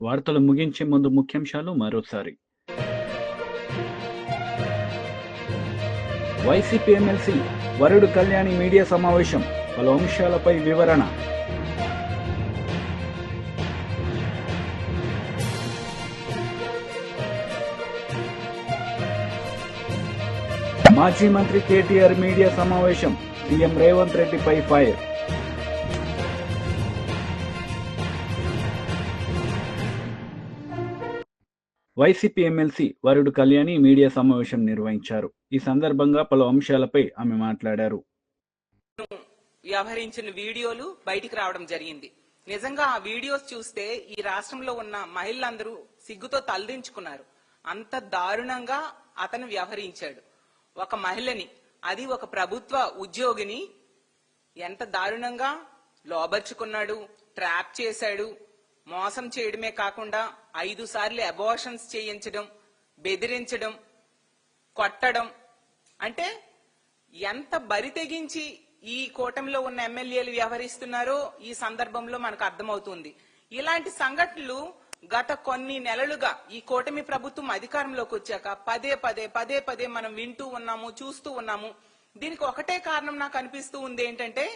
వార్తలు ముగించే ముందు ముఖ్యాంశాలు మరోసారి. వైసీపీ ఎమ్మెల్సీ వరుడు కళ్యాణి మీడియా సమావేశం, పలు అంశాలపై వివరణ. మాజీ మంత్రి కేటీఆర్ మీడియా సమావేశం, సీఎం రేవంత్ రెడ్డిపై ఫైర్. వైసీపీ ఎమ్మెల్సీ వరుడు కళ్యాణి మీడియా సమావేశం నిర్వహించారు. ఈ సందర్భంగా పలు అంశాలపై ఆమె మాట్లాడారు. వ్యవహరించిన వీడియోలు బయటికి రావడం జరిగింది. నిజంగా ఆ వీడియోస్ చూస్తే ఈ రాష్ట్రంలో ఉన్న మహిళలందరూ సిగ్గుతో తలదించుకున్నారు. అంత దారుణంగా అతను వ్యవహరించాడు. ఒక మహిళని, అది ఒక ప్రభుత్వ ఉద్యోగిని ఎంత దారుణంగా లోబర్చుకున్నాడు, ట్రాప్ చేశాడు. మోసం చేయడమే కాకుండా 5 సార్లు అబార్షన్స్ చేయించడం, బెదిరించడం, కొట్టడం. అంటే ఎంత బరి తెగించి ఈ కూటమిలో ఉన్న ఎమ్మెల్యేలు వ్యవహరిస్తున్నారో ఈ సందర్భంలో మనకు అర్థమవుతుంది. ఇలాంటి సంఘటనలు గత కొన్ని నెలలుగా ఈ కూటమి ప్రభుత్వం అధికారంలోకి వచ్చాక పదే పదే మనం వింటూ ఉన్నాము, చూస్తూ ఉన్నాము. దీనికి ఒకటే కారణం నాకు అనిపిస్తూ ఉంది. ఏంటంటే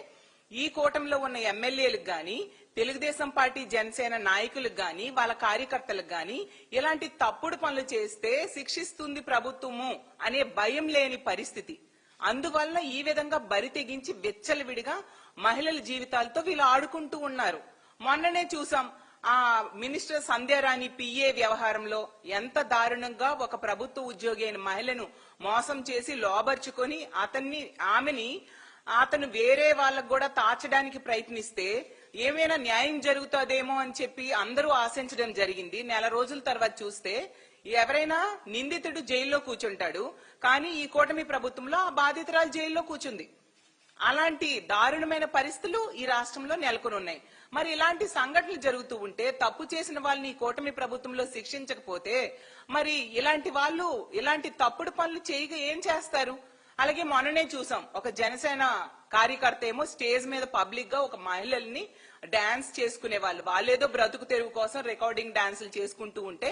ఈ కూటమిలో ఉన్న ఎమ్మెల్యేలకు గాని, తెలుగుదేశం పార్టీ జనసేన నాయకులకు గాని, వాళ్ళ కార్యకర్తలకు గాని ఇలాంటి తప్పుడు పనులు చేస్తే శిక్షిస్తుంది ప్రభుత్వము అనే భయం లేని పరిస్థితి. అందువల్ల ఈ విధంగా బరి తెగించి విచ్చలవిడిగా మహిళల జీవితాలతో వీళ్ళు ఆడుకుంటూ ఉన్నారు. మొన్ననే చూసాం, ఆ మినిస్టర్ సంధ్యారాణి పిఏ వ్యవహారంలో ఎంత దారుణంగా ఒక ప్రభుత్వ ఉద్యోగి అయిన మహిళను మోసం చేసి లోబర్చుకొని ఆమెని అతను వేరే వాళ్ళకు కూడా తాచడానికి ప్రయత్నిస్తే ఏమైనా న్యాయం జరుగుతుందేమో అని చెప్పి అందరూ ఆశించడం జరిగింది. నెల రోజుల తర్వాత చూస్తే ఎవరైనా నిందితుడు జైల్లో కూర్చుంటాడు, కానీ ఈ కూటమి ప్రభుత్వంలో ఆ బాధితురాలు జైల్లో కూర్చుంది. అలాంటి దారుణమైన పరిస్థితులు ఈ రాష్ట్రంలో నెలకొని ఉన్నాయి. మరి ఇలాంటి సంఘటనలు జరుగుతూ ఉంటే, తప్పు చేసిన వాళ్ళని ఈ కూటమి ప్రభుత్వంలో శిక్షించకపోతే మరి ఇలాంటి వాళ్ళు ఇలాంటి తప్పుడు పనులు చేయగా ఏం చేస్తారు? అలాగే మొన్ననే చూసాం, ఒక జనసేన కార్యకర్త ఏమో స్టేజ్ మీద పబ్లిక్ గా ఒక మహిళల్ని డాన్స్ చేసుకునే వాళ్ళేదో బ్రతుకు తెరువు కోసం రికార్డింగ్ డాన్సులు చేసుకుంటూ ఉంటే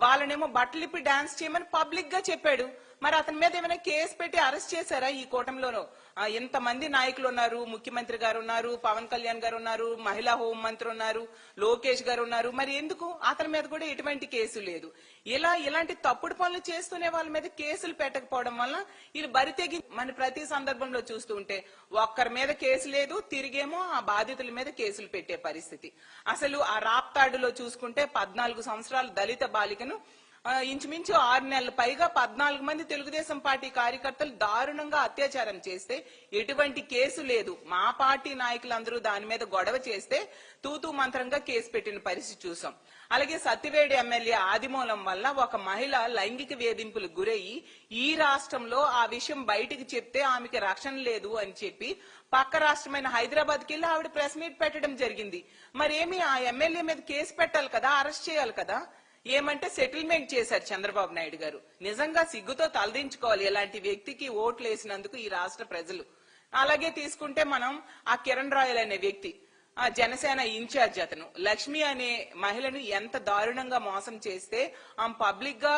వాళ్ళనేమో బట్టలిప్పి డాన్స్ చేయమని పబ్లిక్ గా చెప్పాడు. మరి అతని మీద ఏమైనా కేసు పెట్టి అరెస్ట్ చేశారా? ఈ కూటమిలోనూ ఎంతమంది నాయకులు ఉన్నారు, ముఖ్యమంత్రి గారు ఉన్నారు, పవన్ కళ్యాణ్ గారు ఉన్నారు, మహిళా హోం మంత్రి ఉన్నారు, లోకేష్ గారు ఉన్నారు. మరి ఎందుకు అతని మీద కూడా ఎటువంటి కేసు లేదు? ఇలాంటి తప్పుడు పనులు చేస్తూనే వాళ్ళ మీద కేసులు పెట్టకపోవడం వల్ల వీళ్ళు బరితెగి మన ప్రతి సందర్భంలో చూస్తూ ఉంటే ఒక్కరి మీద కేసు లేదు, తిరిగేమో ఆ బాధితుల మీద కేసులు పెట్టే పరిస్థితి. అసలు ఆ రాప్తాడులో చూసుకుంటే 14 సంవత్సరాల దళిత బాలికను ఇంచుమించు 6 నెలల పైగా 14 మంది తెలుగుదేశం పార్టీ కార్యకర్తలు దారుణంగా అత్యాచారం చేస్తే ఎటువంటి కేసు లేదు. మా పార్టీ నాయకులందరూ దాని మీద గొడవ చేస్తే తూతూ మంత్రంగా కేసు పెట్టిన పరిస్థితి చూసాం. అలాగే సత్తివేడి ఎమ్మెల్యే ఆదిమూలం వల్ల ఒక మహిళ లైంగిక వేధింపులకు గురయ్యి ఈ రాష్ట్రంలో ఆ విషయం బయటికి చెప్తే ఆమెకి రక్షణ లేదు అని చెప్పి పక్క రాష్ట్రమైన హైదరాబాద్కి వెళ్ళి ఆవిడ ప్రెస్ మీట్ పెట్టడం జరిగింది. మరేమి ఆ ఎమ్మెల్యే మీద కేసు పెట్టాలి కదా, అరెస్ట్ చేయాలి కదా. ఏమంటే సెటిల్మెంట్ చేశారు చంద్రబాబు నాయుడు గారు. నిజంగా సిగ్గుతో తలదించుకోవాలి ఇలాంటి వ్యక్తికి ఓట్లు వేసినందుకు ఈ రాష్ట్ర ప్రజలు. అలాగే తీసుకుంటే మనం ఆ కిరణ్ రాయల్ అనే వ్యక్తి, ఆ జనసేన ఇన్ఛార్జ్, అతను లక్ష్మి అనే మహిళను ఎంత దారుణంగా మోసం చేస్తే ఆమె పబ్లిక్ గా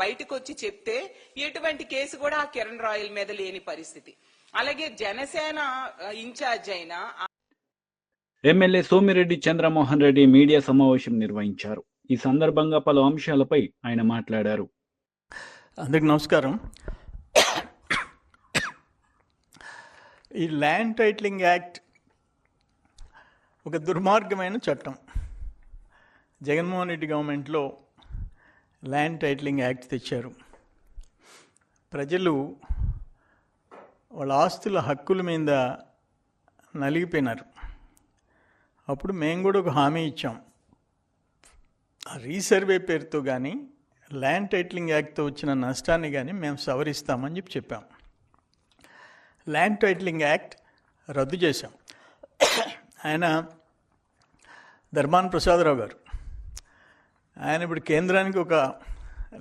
బయటకు వచ్చి చెప్తే ఎటువంటి కేసు కూడా ఆ కిరణ్ రాయల్ మీద లేని పరిస్థితి. అలాగే జనసేన ఇన్ఛార్జ్ అయిన ఎమ్మెల్యే సోమిరెడ్డి చంద్రమోహన్ రెడ్డి మీడియా సమావేశం నిర్వహించారు. ఈ సందర్భంగా పలు అంశాలపై ఆయన మాట్లాడారు. అందరికి నమస్కారం. ఈ ల్యాండ్ టైటిలింగ్ యాక్ట్ ఒక దుర్మార్గమైన చట్టం. జగన్మోహన్ రెడ్డి గవర్నమెంట్లో ల్యాండ్ టైటిలింగ్ యాక్ట్ తెచ్చారు. ప్రజలు వాళ్ళ ఆస్తుల హక్కుల మీద నలిగిపోయినారు. అప్పుడు మేము కూడా ఒక హామీ ఇచ్చాం, రీసర్వే పేరుతో కానీ ల్యాండ్ టైటిలింగ్ యాక్ట్తో వచ్చిన నష్టాన్ని కానీ మేము సవరిస్తామని చెప్పాం. ల్యాండ్ టైటిలింగ్ యాక్ట్ రద్దు చేశాం. ఆయన ధర్మాన ప్రసాదరావు గారు, ఆయన ఇప్పుడు కేంద్రానికి ఒక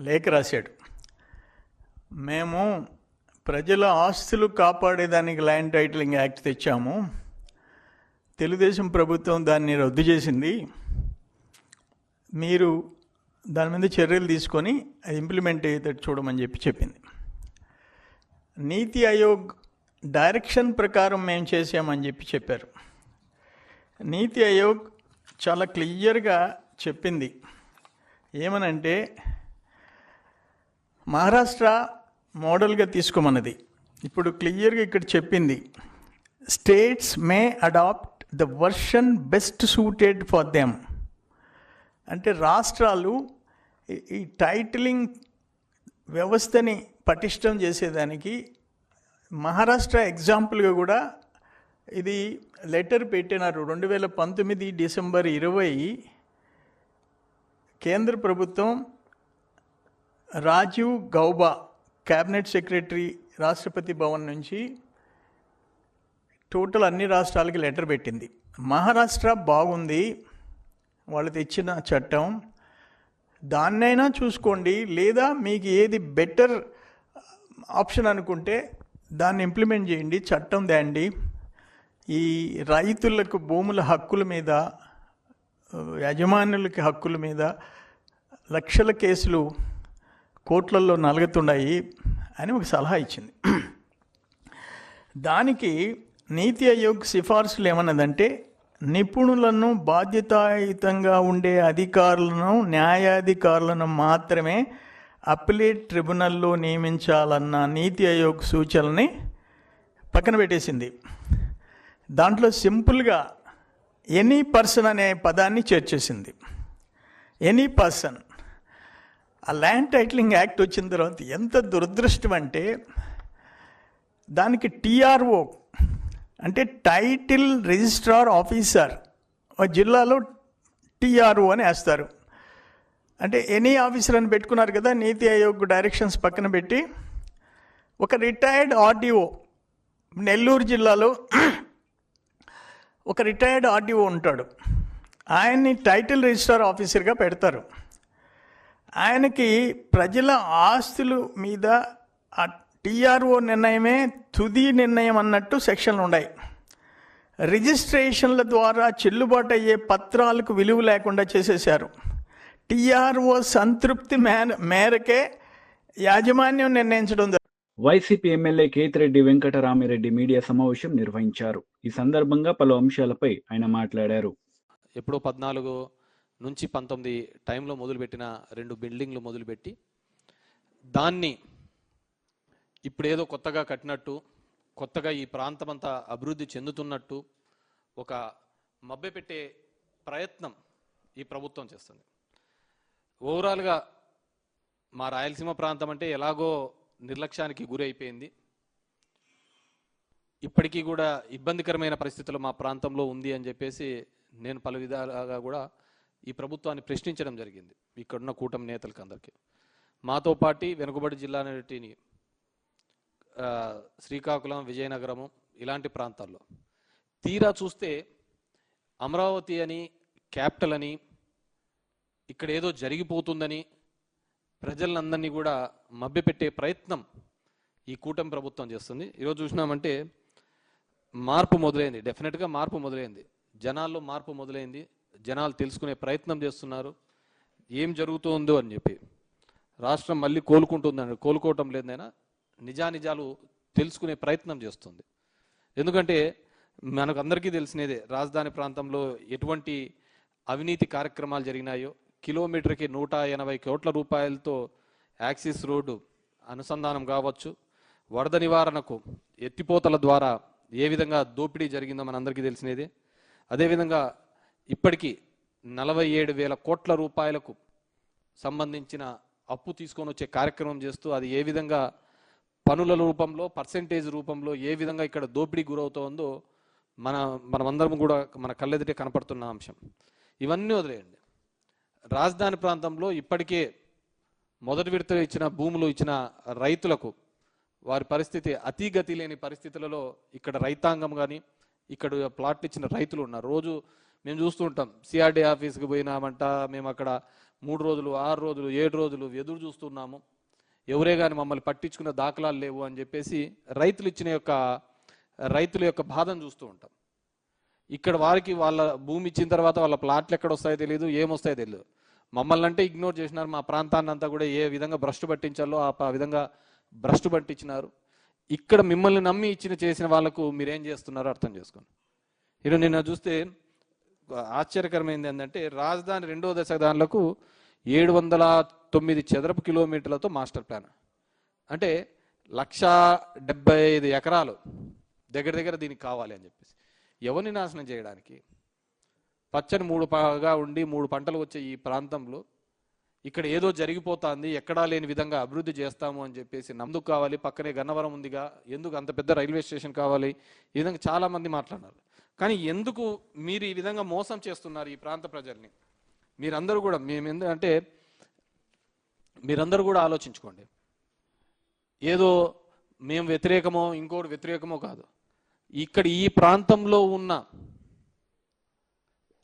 లేఖ రాశాడు. మేము ప్రజల ఆస్తులు కాపాడేదానికి ల్యాండ్ టైటిలింగ్ యాక్ట్ తెచ్చాము, తెలుగుదేశం ప్రభుత్వం దాన్ని రద్దు చేసింది, మీరు దాని మీద చర్యలు తీసుకొని అది ఇంప్లిమెంట్ అయ్యేటట్టు చూడమని చెప్పింది. నీతి ఆయోగ్ డైరెక్షన్ ప్రకారం మేము చేసామని చెప్పారు. నీతి ఆయోగ్ చాలా క్లియర్గా చెప్పింది ఏమనంటే, మహారాష్ట్ర మోడల్గా తీసుకోమన్నది. ఇప్పుడు క్లియర్గా ఇక్కడ చెప్పింది, states may adopt the version best suited for them. అంటే రాష్ట్రాలు ఈ టైటిలింగ్ వ్యవస్థని పటిష్టం చేసేదానికి మహారాష్ట్ర ఎగ్జాంపుల్గా కూడా ఇది లెటర్ పెట్టినారు. 2019 డిసెంబర్ 20 కేంద్ర ప్రభుత్వం రాజీవ్ గౌబా క్యాబినెట్ సెక్రటరీ రాష్ట్రపతి భవన్ నుంచి టోటల్ అన్ని రాష్ట్రాలకి లెటర్ పెట్టింది. మహారాష్ట్ర బాగుంది, వాళ్ళు తెచ్చిన చట్టం, దాన్నైనా చూసుకోండి, లేదా మీకు ఏది బెటర్ ఆప్షన్ అనుకుంటే దాన్ని ఇంప్లిమెంట్ చేయండి, చట్టం తేండి. ఈ రైతులకు భూముల హక్కుల మీద, యజమానులకి హక్కుల మీద లక్షల కేసులు కోర్టులలో నలుగుతున్నాయి అని ఒక సలహా ఇచ్చింది. దానికి నీతి ఆయోగ్ సిఫార్సులు ఏమన్నదంటే, నిపుణులను, బాధ్యతాయుతంగా ఉండే అధికారులను, న్యాయాధికారులను మాత్రమే అప్పీలేట్ ట్రిబ్యునల్లో నియమించాలన్న నీతి ఆయోగ్ సూచనల్ని పక్కన పెట్టేసింది. దాంట్లో సింపుల్గా ఎనీ పర్సన్ అనే పదాన్ని చేర్చేసింది. Any person. ఆ ల్యాండ్ టైటిలింగ్ యాక్ట్ వచ్చిన తర్వాత ఎంత దురదృష్టం అంటే, దానికి టీఆర్ఓ అంటే టైటిల్ రిజిస్ట్రార్ ఆఫీసర్, జిల్లాలో టీఆర్ఓ అని వేస్తారు. అంటే ఎనీ ఆఫీసర్ అని పెట్టుకున్నారు కదా. నీతి ఆయోగ్ డైరెక్షన్స్ పక్కన పెట్టి ఒక రిటైర్డ్ ఆర్డీఓ, నెల్లూరు జిల్లాలో ఒక రిటైర్డ్ ఆర్డీఓ ఉంటాడు, ఆయన్ని టైటిల్ రిజిస్ట్రార్ ఆఫీసర్గా పెడతారు. ఆయనకి ప్రజల ఆస్తుల మీద ఆ టీఆర్ఓ నిర్ణయమే తుది నిర్ణయం అన్నట్టు సెక్షన్లు ఉన్నాయి. రిజిస్ట్రేషన్ల ద్వారా చెల్లుబాటు అయ్యే పత్రాలకు విలువ లేకుండా చేసేశారు. టీఆర్ఓ సంతృప్తి మేరకే యాజమాన్యం నిర్ణయించడం. YCP MLA Kethireddy Venkatramireddy media సమావేశం నిర్వహించారు. ఈ సందర్భంగా పలు అంశాలపై ఆయన మాట్లాడారు. ఎప్పుడో 14 నుంచి 19 టైంలో మొదలుపెట్టిన 2 బిల్డింగ్లు మొదలుపెట్టి దాన్ని ఇప్పుడేదో కొత్తగా కట్టినట్టు, కొత్తగా ఈ ప్రాంతం అంతా అభివృద్ధి చెందుతున్నట్టు ఒక మభ్యపెట్టే ప్రయత్నం ఈ ప్రభుత్వం చేస్తుంది. ఓవరాల్గా మా రాయలసీమ ప్రాంతం అంటే ఎలాగో నిర్లక్ష్యానికి గురైపోయింది. ఇప్పటికీ కూడా ఇబ్బందికరమైన పరిస్థితులు మా ప్రాంతంలో ఉంది అని చెప్పేసి నేను పలు విధాలుగా కూడా ఈ ప్రభుత్వాన్ని ప్రశ్నించడం జరిగింది. ఇక్కడున్న కూటమి నేతలకు అందరికీ. మాతో పాటు వెనుకబడి జిల్లాని శ్రీకాకుళం, విజయనగరము ఇలాంటి ప్రాంతాల్లో తీరా చూస్తే అమరావతి అని, క్యాపిటల్ అని, ఇక్కడ ఏదో జరిగిపోతుందని ప్రజలందరినీ కూడా మభ్యపెట్టే ప్రయత్నం ఈ కూటమి ప్రభుత్వం చేస్తుంది. ఈరోజు చూసినామంటే మార్పు మొదలైంది, డెఫినెట్గా మార్పు మొదలైంది, జనాల్లో మార్పు మొదలైంది. జనాలు తెలుసుకునే ప్రయత్నం చేస్తున్నారు ఏం జరుగుతుందో అని చెప్పి. రాష్ట్రం మళ్ళీ కోలుకుంటుందని, కోలుకోవటం లేదైనా నిజానిజాలు తెలుసుకునే ప్రయత్నం చేస్తుంది. ఎందుకంటే మనకు అందరికీ తెలిసినదే, రాజధాని ప్రాంతంలో ఎటువంటి అవినీతి కార్యక్రమాలు జరిగినాయో, కిలోమీటర్కి 180 కోట్ల రూపాయలతో యాక్సిస్ రోడ్డు అనుసంధానం కావచ్చు, వరద నివారణకు ఎత్తిపోతల ద్వారా ఏ విధంగా దోపిడీ జరిగిందో మనందరికీ తెలిసినదే. అదేవిధంగా ఇప్పటికీ 47,000 కోట్ల రూపాయలకు సంబంధించిన అప్పు తీసుకొని వచ్చే కార్యక్రమం చేస్తూ అది ఏ విధంగా పనుల రూపంలో, పర్సెంటేజ్ రూపంలో ఏ విధంగా ఇక్కడ దోపిడీ గురవుతోందో మనమందరం కూడా మన కళ్ళెదుటే కనపడుతున్న అంశం. ఇవన్నీ వదిలేయండి. రాజధాని ప్రాంతంలో ఇప్పటికే మొదటి విడత ఇచ్చిన భూములు ఇచ్చిన రైతులకు వారి పరిస్థితి అతిగతి లేని పరిస్థితులలో ఇక్కడ రైతాంగం కానీ, ఇక్కడ ప్లాట్లు ఇచ్చిన రైతులు ఉన్నారు. రోజు మేము చూస్తూ ఉంటాం, సిఆర్డీ ఆఫీస్కి పోయినామంట, మేము అక్కడ 3 రోజులు, 6 రోజులు, 7 రోజులు ఎదురు చూస్తున్నాము, ఎవరే కానీ మమ్మల్ని పట్టించుకున్న దాఖలాలు లేవు అని చెప్పేసి రైతుల యొక్క బాధను చూస్తూ ఉంటాం. ఇక్కడ వారికి వాళ్ళ భూమి ఇచ్చిన తర్వాత వాళ్ళ ప్లాట్లు ఎక్కడ వస్తాయో తెలియదు, ఏమొస్తాయో తెలియదు. మమ్మల్ని అంటే ఇగ్నోర్ చేసినారు, మా ప్రాంతాన్ని అంతా కూడా ఏ విధంగా భ్రష్టు పట్టించాలో ఆ విధంగా భ్రష్టు పట్టించినారు. ఇక్కడ మిమ్మల్ని నమ్మి చేసిన వాళ్ళకు మీరేం చేస్తున్నారో అర్థం చేసుకోండి. ఈరోజు నిన్న చూస్తే ఆశ్చర్యకరమైంది ఏంటంటే రాజధాని 2వ దశ దానిలకు 709 చదరపు కిలోమీటర్లతో మాస్టర్ ప్లాన్, అంటే 175 ఎకరాలు దగ్గర దీనికి కావాలి అని చెప్పేసి. ఎవరిని నాశనం చేయడానికి? పచ్చని 3గా ఉండి 3 పంటలు వచ్చే ఈ ప్రాంతంలో ఇక్కడ ఏదో జరిగిపోతుంది, ఎక్కడా లేని విధంగా అభివృద్ధి చేస్తాము అని చెప్పేసి నందుకు కావాలి, పక్కనే గన్నవరం ఉందిగా, ఎందుకు అంత పెద్ద రైల్వే స్టేషన్ కావాలి, ఈ విధంగా చాలామంది మాట్లాడినారు. కానీ ఎందుకు మీరు ఈ విధంగా మోసం చేస్తున్నారు ఈ ప్రాంత ప్రజల్ని? మీరందరూ కూడా అంటే మీరందరూ కూడా ఆలోచించుకోండి. ఏదో మేము వ్యతిరేకమో ఇంకోటి వ్యతిరేకమో కాదు. ఇక్కడ ఈ ప్రాంతంలో ఉన్న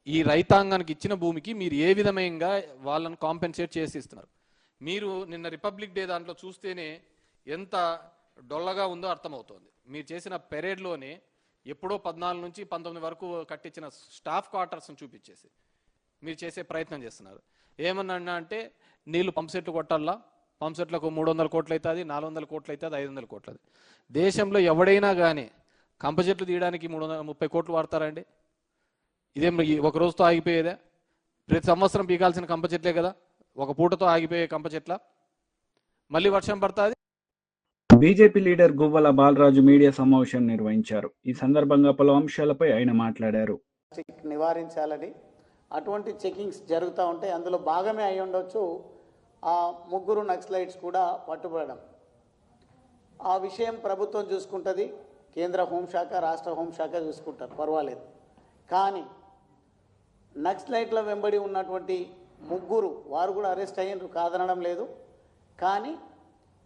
ఈ రైతాంగానికి ఇచ్చిన భూమికి మీరు ఏ విధంగా వాళ్ళని కాంపెన్సేట్ చేసి ఇస్తున్నారు? మీరు నిన్న రిపబ్లిక్ డే దాంట్లో చూస్తేనే ఎంత డొల్లగా ఉందో అర్థమవుతోంది. మీరు చేసిన పెరేడ్లోనే ఎప్పుడో 14 నుంచి 19 వరకు కట్టించిన స్టాఫ్ క్వార్టర్స్ని చూపించేసి మీరు చేసే ప్రయత్నం చేస్తున్నారు. ఏమన్నా అంటే నీళ్లు పంప్సెట్లు కొట్టాలా, పంప్సెట్లకు 300 కోట్లు అవుతుంది, 400 కోట్లు అవుతుంది, 500 కోట్లు అవుతుంది. దేశంలో ఎవడైనా కానీ కంపచెట్లు తీయడానికి 330 కోట్లు వాడతారండి? ఇదేం ఒక రోజుతో ఆగిపోయేదే? ప్రతి సంవత్సరం పీకాల్సిన కంపచెట్లే కదా, ఒక పూటతో ఆగిపోయే కంపచెట్ల? మళ్ళీ వర్షం పడుతుంది. BJP leader Guvvala Balaraju media సమావేశం నిర్వహించారు. ఈ సందర్భంగా పలు అంశాలపై ఆయన మాట్లాడారు. నివారించాలని అటువంటి చెకింగ్స్ జరుగుతూ ఉంటాయి. అందులో భాగమే అయి ఉండొచ్చు ఆ 3 నక్సలైట్స్ కూడా పట్టుబడడం. ఆ విషయం ప్రభుత్వం చూసుకుంటుంది, కేంద్ర హోంశాఖ, రాష్ట్ర హోంశాఖ చూసుకుంటారు, పర్వాలేదు. కానీ నక్సలైట్ల వెంబడి ఉన్నటువంటి 3 వారు కూడా అరెస్ట్ అయ్యారు, కాదనడం లేదు. కానీ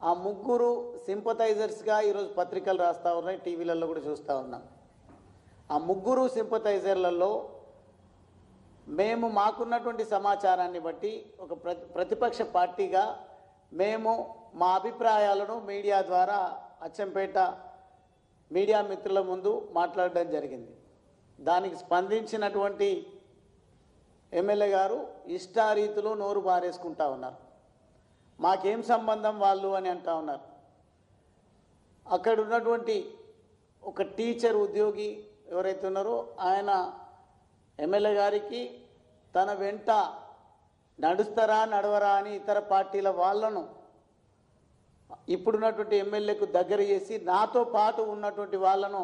ఆ 3 సింపథైజర్స్గా ఈరోజు పత్రికలు రాస్తూ ఉన్నాయి, టీవీలలో కూడా చూస్తూ ఉన్నాం. ఆ 3 సింపథైజర్లలో మేము మాకున్నటువంటి సమాచారాన్ని బట్టి ఒక ప్రతిపక్ష పార్టీగా మేము మా అభిప్రాయాలను మీడియా ద్వారా అచ్చంపేట మీడియా మిత్రుల ముందు మాట్లాడడం జరిగింది. దానికి స్పందించినటువంటి ఎమ్మెల్యే గారు ఇష్టారీతిలో నోరు బారేసుకుంటా ఉన్నారు. మాకేం సంబంధం వాళ్ళు అని అంటా ఉన్నారు. అక్కడ ఉన్నటువంటి ఒక టీచర్ ఉద్యోగి ఎవరైతే ఉన్నారో ఆయన ఎమ్మెల్యే గారికి తన వెంట నడుస్తారా నడవరా అని ఇతర పార్టీల వాళ్ళను ఇప్పుడున్నటువంటి ఎమ్మెల్యేకు దగ్గర చేసి నాతో పాటు ఉన్నటువంటి వాళ్ళను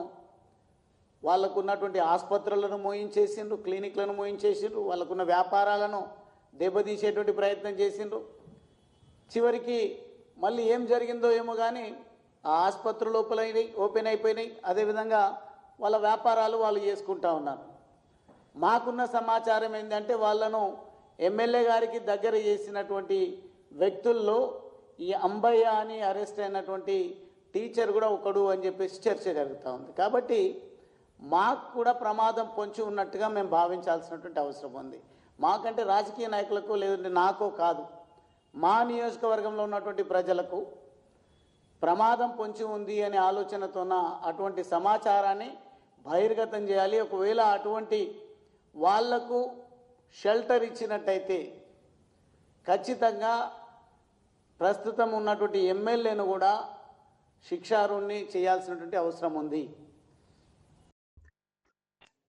వాళ్ళకు ఉన్నటువంటి ఆసుపత్రులను మోయించేసిండ్రు, క్లినిక్లను మోయించేసిండ్రు, వాళ్ళకున్న వ్యాపారాలను దెబ్బతీసేటువంటి ప్రయత్నం చేసిండ్రు. చివరికి మళ్ళీ ఏం జరిగిందో ఏమో కానీ ఆ ఆసుపత్రులు ఓపెన్ అయిపోయినాయి. అదేవిధంగా వాళ్ళ వ్యాపారాలు వాళ్ళు చేసుకుంటా ఉన్నారు. మాకున్న సమాచారం ఏంటంటే వాళ్ళను ఎమ్మెల్యే గారికి దగ్గర చేసినటువంటి వ్యక్తుల్లో ఈ అంబయ్య అని అరెస్ట్ అయినటువంటి టీచర్ కూడా ఒకడు అని చెప్పేసి చర్చ జరుగుతూ ఉంది. కాబట్టి మాకు కూడా ప్రమాదం పొంచి ఉన్నట్టుగా మేము భావించాల్సినటువంటి అవసరం ఉంది. మాకంటే రాజకీయ నాయకులకు లేదంటే నాకో కాదు, మా నియోజకవర్గంలో ఉన్నటువంటి ప్రజలకు ప్రమాదం పొంచి ఉంది అనే ఆలోచనతోన అటువంటి సమాచారాన్ని బహిర్గతం చేయాలి. ఒకవేళ అటువంటి వాళ్లకు షెల్టర్ ఇచ్చినట్టయితే ఖచ్చితంగా ప్రస్తుతం ఉన్నటువంటి ఎమ్మెల్యేను కూడా శిక్షార్హుణ్ణి చేయాల్సినటువంటి అవసరం ఉంది.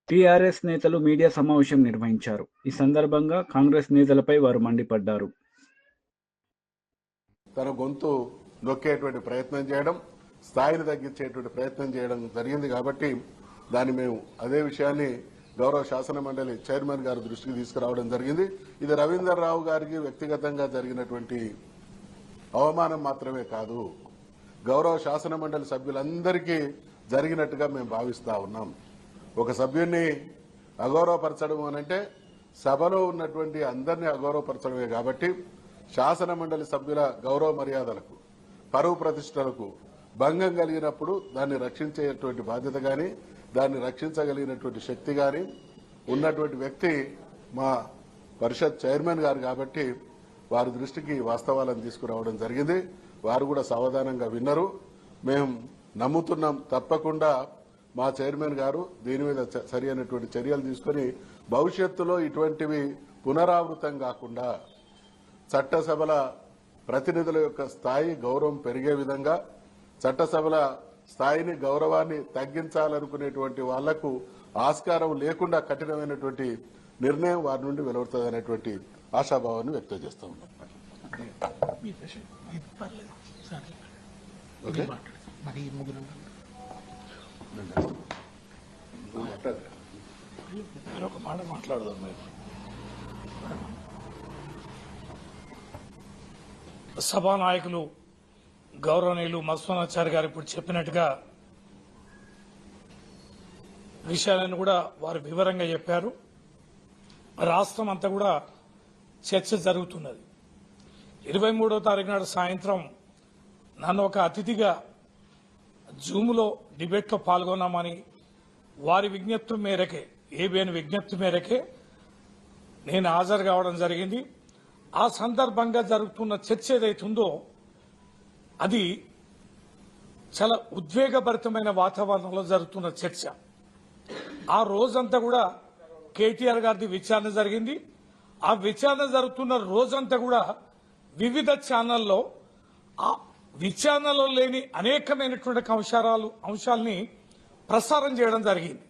టీఆర్ఎస్ నేతలు మీడియా సమావేశం నిర్వహించారు. ఈ సందర్భంగా కాంగ్రెస్ నేతలపై వారు మండిపడ్డారు. తన గొంతు నొక్కేటువంటి ప్రయత్నం చేయడం, స్థాయిని తగ్గించేటువంటి ప్రయత్నం చేయడం జరిగింది. కాబట్టి దాన్ని మేము అదే విషయాన్ని గౌరవ శాసన మండలి చైర్మన్ గారి దృష్టికి తీసుకురావడం జరిగింది. ఇది రవీందర్ రావు గారికి వ్యక్తిగతంగా జరిగినటువంటి అవమానం మాత్రమే కాదు, గౌరవ శాసన మండలి సభ్యులందరికీ జరిగినట్టుగా మేము భావిస్తా ఉన్నాం. ఒక సభ్యున్ని అగౌరవపరచడం అనంటే సభలో ఉన్నటువంటి అందరినీ అగౌరవపరచడమే. కాబట్టి శాసన మండలి సభ్యుల గౌరవ మర్యాదలకు, పరువు ప్రతిష్టలకు భంగం కలిగినప్పుడు దాన్ని రక్షించేటువంటి బాధ్యత కానీ, దాన్ని రక్షించగలిగినటువంటి శక్తి కానీ ఉన్నటువంటి వ్యక్తి మా పరిషత్ చైర్మన్ గారు. కాబట్టి వారి దృష్టికి వాస్తవాలను తీసుకురావడం జరిగింది. వారు కూడా సావధానంగా విన్నారు. మేము నమ్ముతున్నాం తప్పకుండా మా చైర్మన్ గారు దీని మీద సరి అయినటువంటి చర్యలు తీసుకుని భవిష్యత్తులో ఇటువంటివి పునరావృతం కాకుండా చట్టసభల ప్రతినిధుల యొక్క స్థాయి గౌరవం పెరిగే విధంగా చట్టసభల స్థాయిని గౌరవాన్ని తగ్గించాలనుకునేటువంటి వాళ్లకు ఆస్కారం లేకుండా కఠినమైనటువంటి నిర్ణయం వారి నుండి వెలువడుతుంది అనేటువంటి ఆశాభావాన్ని వ్యక్తం చేస్తా ఉన్నాం. ఓకే? ఒక మాట మాట్లాడదాం. సభానాయకులు గౌరవనీయులు మధుసూదనాచారి గారు ఇప్పుడు చెప్పినట్టుగా విషయాలను కూడా వారు వివరంగా చెప్పారు. రాష్ట్రం అంతా కూడా చర్చ జరుగుతున్నది. 23వ తారీఖు నాడు సాయంత్రం నన్ను ఒక అతిథిగా జూమ్లో డిబేట్లో పాల్గొన్నామని వారి విజ్ఞప్తి మేరకే, ఏబిఎన్ విజ్ఞప్తి మేరకే నేను హాజరు కావడం జరిగింది. ఆ సందర్భంగా జరుగుతున్న చర్చ ఏదైతుందో అది చాలా ఉద్వేగభరితమైన వాతావరణంలో జరుగుతున్న చర్చ. ఆ రోజంతా కూడా కేటీఆర్ గారిది విచారణ జరిగింది. ఆ విచారణ జరుగుతున్న రోజంతా కూడా వివిధ ఛానల్లో ఆ విచారణలో లేని అనేకమైనటువంటి అంశాలని ప్రసారం చేయడం జరిగింది.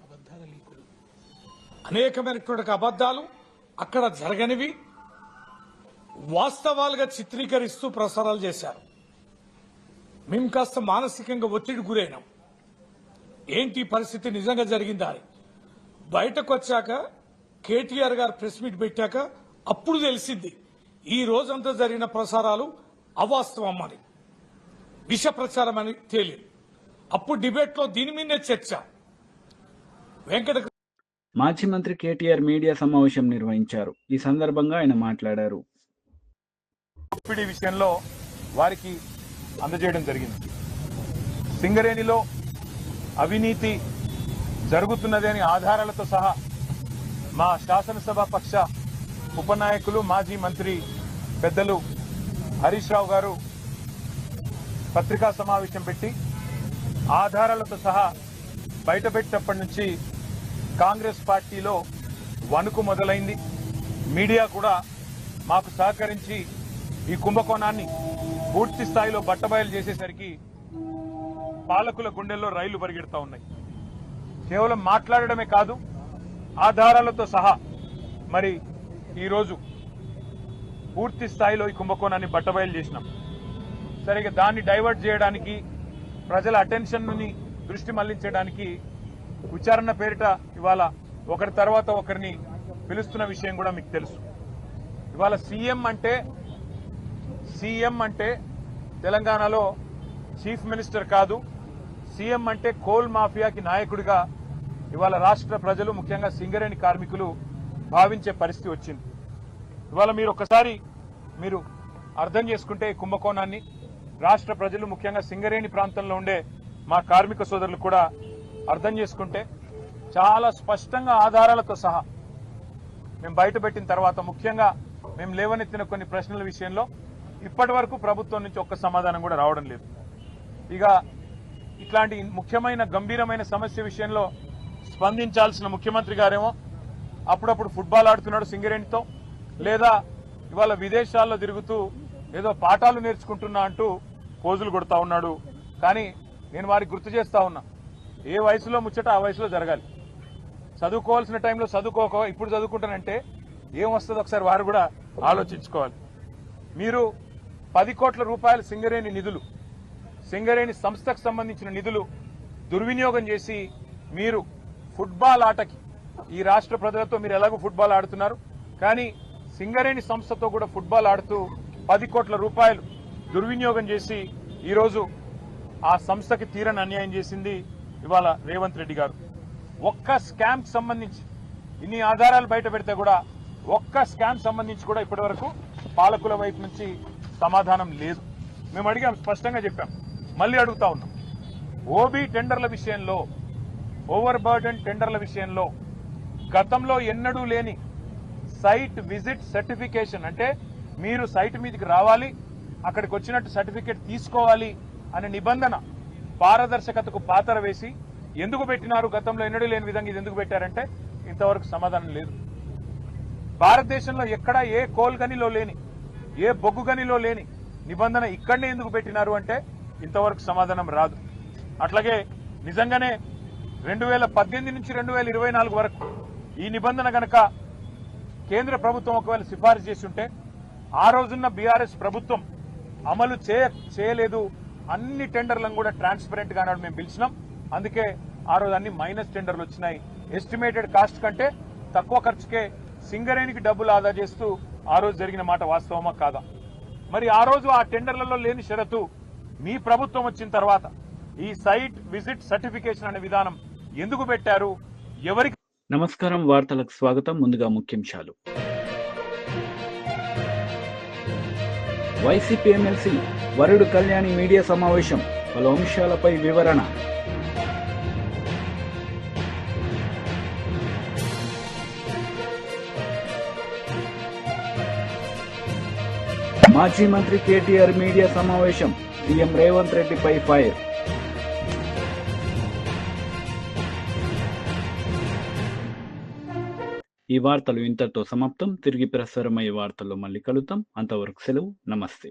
అనేకమైనటువంటి అబద్దాలు అక్కడ జరగనివి వాస్తవాలుగా చిత్రీకరిస్తూ ప్రసారాలు చేశారు. మేము కాస్త మానసికంగా ఒత్తిడి గురైనాం. ఏంటి పరిస్థితి నిజంగా జరిగిందా అని బయటకు వచ్చాక కేటీఆర్ గారు ప్రెస్ మీట్ పెట్టాక అప్పుడు తెలిసింది ఈ రోజంతా జరిగిన ప్రసారాలు అవాస్తవం అని, విష ప్రచారం అని తేలింది. అప్పుడు డిబేట్లో దీని మీదే చర్చ. మాజీ మంత్రి కేటీఆర్ మీడియా సమావేశం నిర్వహించారు. ఈ సందర్భంగా ఆయన మాట్లాడారు. విషయంలో వారికి అందజేయడం జరిగింది. సింగరేణిలో అవినీతి జరుగుతున్నదని ఆధారాలతో సహా మా శాసనసభ పక్ష ఉపనాయకులు మాజీ మంత్రి పెద్దలు హరీష్ రావు గారు పత్రికా సమావేశం పెట్టి ఆధారాలతో సహా బయటపెట్టినప్పటి నుంచి కాంగ్రెస్ పార్టీలో వణుకు మొదలైంది. మీడియా కూడా మాకు సహకరించి ఈ కుంభకోణాన్ని పూర్తి స్థాయిలో బట్టబయలు చేసేసరికి పాలకుల గుండెల్లో రైళ్లు పరిగెడతా ఉన్నాయి. కేవలం మాట్లాడడమే కాదు, ఆధారాలతో సహా మరి ఈరోజు పూర్తి స్థాయిలో ఈ కుంభకోణాన్ని బట్టబయలు చేసినాం. సరిగ్గా దాన్ని డైవర్ట్ చేయడానికి, ప్రజల అటెన్షన్ని దృష్టి మళ్లించడానికి విచారణ పేరిట ఇవాళ ఒకరి తర్వాత ఒకరిని పిలుస్తున్న విషయం కూడా మీకు తెలుసు. ఇవాళ సీఎం అంటే తెలంగాణలో చీఫ్ మినిస్టర్ కాదు, సీఎం అంటే కోల్ మాఫియాకి నాయకుడిగా ఇవాళ రాష్ట్ర ప్రజలు, ముఖ్యంగా సింగరేణి కార్మికులు భావించే పరిస్థితి వచ్చింది. ఇవాళ మీరు ఒకసారి అర్థం చేసుకుంటే ఈ కుంభకోణాన్ని రాష్ట్ర ప్రజలు, ముఖ్యంగా సింగరేణి ప్రాంతంలో ఉండే మా కార్మిక సోదరులు కూడా అర్థం చేసుకుంటే చాలా స్పష్టంగా ఆధారాలతో సహా మేము బయటపెట్టిన తర్వాత, ముఖ్యంగా మేము లేవనెత్తిన కొన్ని ప్రశ్నల విషయంలో ఇప్పటి వరకు ప్రభుత్వం నుంచి ఒక్క సమాధానం కూడా రావడం లేదు. ఇక ఇట్లాంటి ముఖ్యమైన గంభీరమైన సమస్య విషయంలో స్పందించాల్సిన ముఖ్యమంత్రి గారేమో అప్పుడప్పుడు ఫుట్బాల్ ఆడుతున్నాడు సింగరేణితో, లేదా ఇవాళ విదేశాల్లో తిరుగుతూ ఏదో పాఠాలు నేర్చుకుంటున్నా అంటూ పోజులు కొడతా ఉన్నాడు. కానీ నేను వారికి గుర్తు చేస్తా ఉన్నా, ఏ వయసులో ముచ్చట ఆ వయసులో జరగాలి. చదువుకోవాల్సిన టైంలో చదువుకోక ఇప్పుడు చదువుకుంటానంటే ఏం వస్తుందో ఒకసారి వారు కూడా ఆలోచించుకోవాలి. మీరు 10 కోట్ల రూపాయల సింగరేణి నిధులు, సింగరేణి సంస్థకు సంబంధించిన నిధులు దుర్వినియోగం చేసి మీరు ఫుట్బాల్ ఆటకి, ఈ రాష్ట్ర ప్రజలతో మీరు ఎలాగో ఫుట్బాల్ ఆడుతున్నారు, కానీ సింగరేణి సంస్థతో కూడా ఫుట్బాల్ ఆడుతూ 10 కోట్ల రూపాయలు దుర్వినియోగం చేసి ఈరోజు ఆ సంస్థకి తీరని అన్యాయం చేసింది ఇవాళ రేవంత్ రెడ్డి గారు. ఒక్క స్కామ్ సంబంధించి ఇన్ని ఆధారాలు బయట పెడితే కూడా ఒక్క స్కామ్ సంబంధించి కూడా ఇప్పటి వరకు పాలకుల వైపు నుంచి సమాధానం లేదు. మేము అడిగాం, స్పష్టంగా చెప్పాం, మళ్ళీ అడుగుతా ఉన్నాం. ఓబీ టెండర్ల విషయంలో, ఓవర్ బర్డెన్ టెండర్ల విషయంలో గతంలో ఎన్నడూ లేని సైట్ విజిట్ సర్టిఫికేషన్, అంటే మీరు సైట్ మీదకి రావాలి, అక్కడికి వచ్చినట్టు సర్టిఫికేట్ తీసుకోవాలి అనే నిబంధన పారదర్శకతకు పాతర వేసి ఎందుకు పెట్టినారు, గతంలో ఎన్నడూ లేని విధంగా ఇది ఎందుకు పెట్టారంటే ఇంతవరకు సమాధానం లేదు. భారతదేశంలో ఎక్కడ ఏ కోల్ గనిలో లేని, ఏ బొగ్గు గనిలో లేని నిబంధన ఇక్కడనే ఎందుకు పెట్టినారు అంటే ఇంతవరకు సమాధానం రాదు. అట్లాగే నిజంగానే 2018 నుంచి 2024 వరకు ఈ నిబంధన గనక కేంద్ర ప్రభుత్వం ఒకవేళ సిఫారసు చేసి ఉంటే ఆ రోజున్న బీఆర్ఎస్ ప్రభుత్వం అమలు చేయలేదు. అన్ని టెండర్లను కూడా ట్రాన్స్పరెంట్ గా మేము పిలిచినాం. అందుకే ఆ రోజు అన్ని మైనస్ టెండర్లు వచ్చినాయి. ఎస్టిమేటెడ్ కాస్ట్ కంటే తక్కువ ఖర్చుకే సింగరేణికి డబ్బులు ఆదా చేస్తూ ఆ రోజు జరిగిన మాట వాస్తవమా కాదా? మరి ఆ రోజు ఆ టెండర్లలో లేని షరతు మీ ప్రభుత్వం వచ్చిన తర్వాత ఈ సైట్ విజిట్ సర్టిఫికేషన్ అనే విధానం ఎందుకు పెట్టారు? ఎవరికి? నమస్కారం, వార్తలకు స్వాగతం. ముందుగా ముఖ్యాంశాలు. వైసీపీ ఎమ్మెల్సీ వరుడు కళ్యాణి మీడియా సమావేశం, పలు అంశాలపై వివరణ. మాజీ మంత్రి కేటీఆర్ మీడియా సమావేశం, సీఎం రేవంత్ రెడ్డిపై ఫైర్. ఈ వార్తలు ఇంతటితో సమాప్తం. తిరిగి ప్రసారమయ్యే వార్తల్లో మళ్ళీ కలుద్దాం. అంతవరకు సెలవు. నమస్తే.